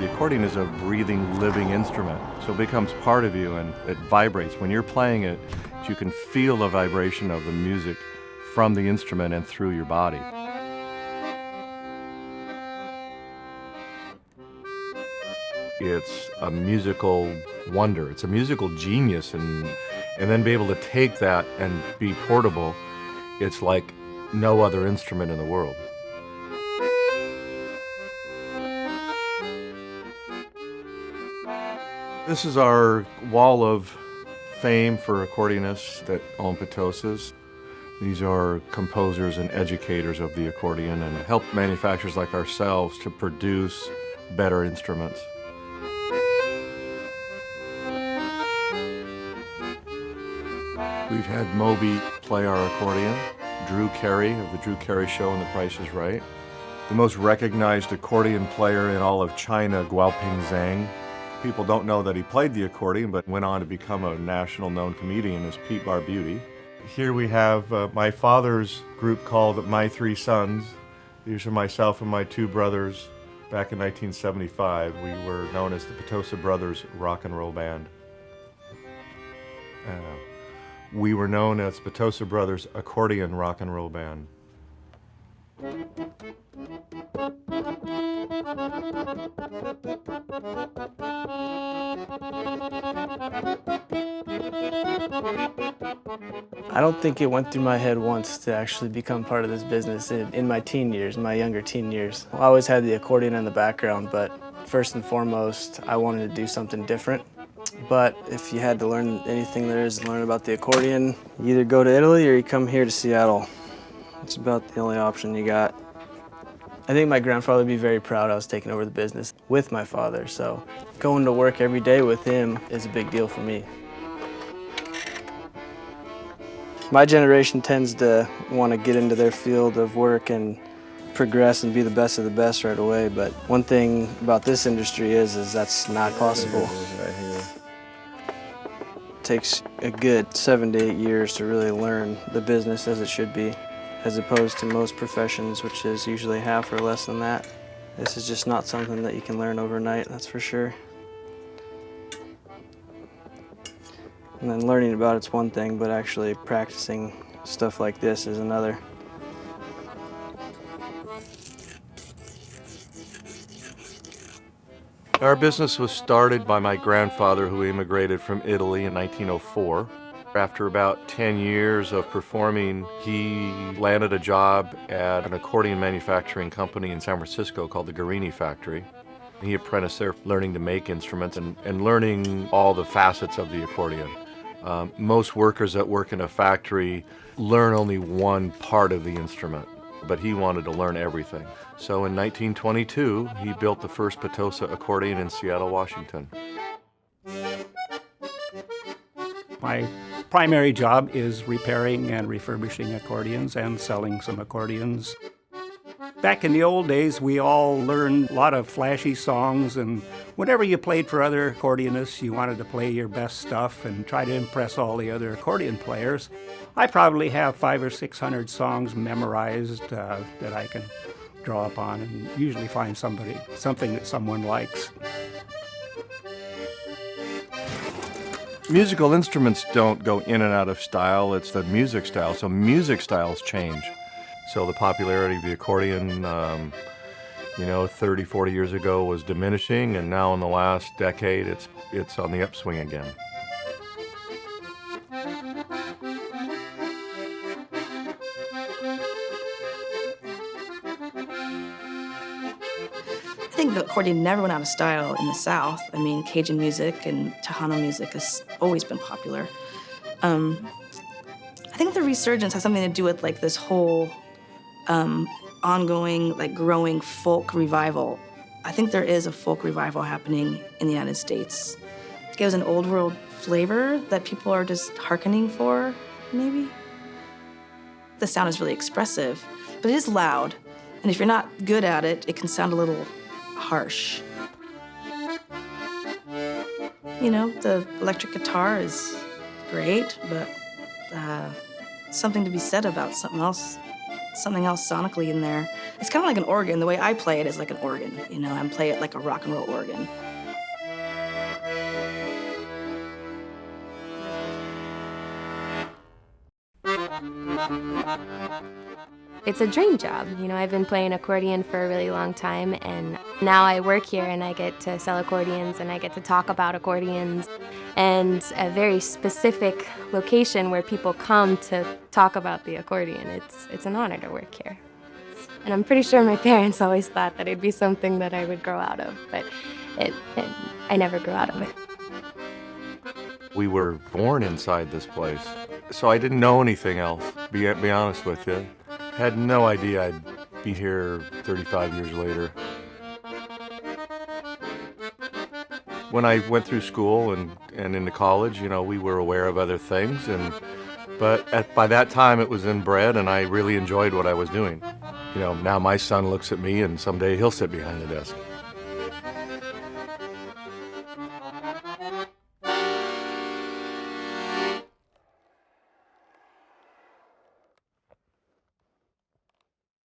The accordion is a breathing, living instrument, so it becomes part of you and it vibrates. When you're playing it, you can feel the vibration of the music from the instrument and through your body. It's a musical wonder. It's a musical genius, and then be able to take that and be portable, it's like no other instrument in the world. This is our wall of fame for accordionists that own Petosas. These are composers and educators of the accordion and help manufacturers like ourselves to produce better instruments. We've had Moby play our accordion, Drew Carey of the Drew Carey Show and The Price is Right. The most recognized accordion player in all of China, Guoping Zhang. People don't know that he played the accordion, but went on to become a national known comedian as Pete Barbuti. Here we have my father's group called My Three Sons. These are myself and my two brothers. Back in 1975, we were known as the Petosa Brothers Rock and Roll Band. We were known as Petosa Brothers Accordion Rock and Roll Band. I don't think it went through my head once to actually become part of this business in my teen years, my younger teen years. I always had the accordion in the background, but first and foremost, I wanted to do something different. But if you had to learn anything there is to learn about the accordion, you either go to Italy or you come here to Seattle. It's about the only option you got. I think my grandfather would be very proud I was taking over the business with my father, so going to work every day with him is a big deal for me. My generation tends to want to get into their field of work and progress and be the best of the best right away, but one thing about this industry is that's not possible. It takes a good 7 to 8 years to really learn the business as it should be, as opposed to most professions, which is usually half or less than that. This is just not something that you can learn overnight, that's for sure. And then learning about it's one thing, but actually practicing stuff like this is another. Our business was started by my grandfather, who immigrated from Italy in 1904. After about 10 years of performing, he landed a job at an accordion manufacturing company in San Francisco called the Guarini Factory. He apprenticed there, learning to make instruments and learning all the facets of the accordion. Most workers that work in a factory learn only one part of the instrument, but he wanted to learn everything. So in 1922, he built the first Petosa accordion in Seattle, Washington. My primary job is repairing and refurbishing accordions and selling some accordions. Back in the old days, we all learned a lot of flashy songs, and whenever you played for other accordionists, you wanted to play your best stuff and try to impress all the other accordion players. I probably have 500 or 600 songs memorized that I can draw upon and usually find something that someone likes. Musical instruments don't go in and out of style, it's the music style, so music styles change. So the popularity of the accordion, 30, 40 years ago was diminishing, and now in the last decade, it's on the upswing again. I think the accordion never went out of style in the South. I mean, Cajun music and Tejano music has always been popular. I think the resurgence has something to do with like this whole ongoing, like growing folk revival. I think there is a folk revival happening in the United States. It gives an old world flavor that people are just hearkening for, maybe. The sound is really expressive, but it is loud. And if you're not good at it, it can sound a little harsh. You know, the electric guitar is great, but something to be said about something else something else sonically in there. It's kind of like an organ. The way I play it is like an organ, you know, I play it like a rock and roll organ. It's a dream job. You know, I've been playing accordion for a really long time, and now I work here and I get to sell accordions and I get to talk about accordions, and a very specific location where people come to talk about the accordion. It's an honor to work here. And I'm pretty sure my parents always thought that it'd be something that I would grow out of, but I never grew out of it. We were born inside this place, so I didn't know anything else, be honest with you. Had no idea I'd be here 35 years later. When I went through school and into college, you know, we were aware of other things, but by that time it was inbred and I really enjoyed what I was doing. You know, now my son looks at me and someday he'll sit behind the desk.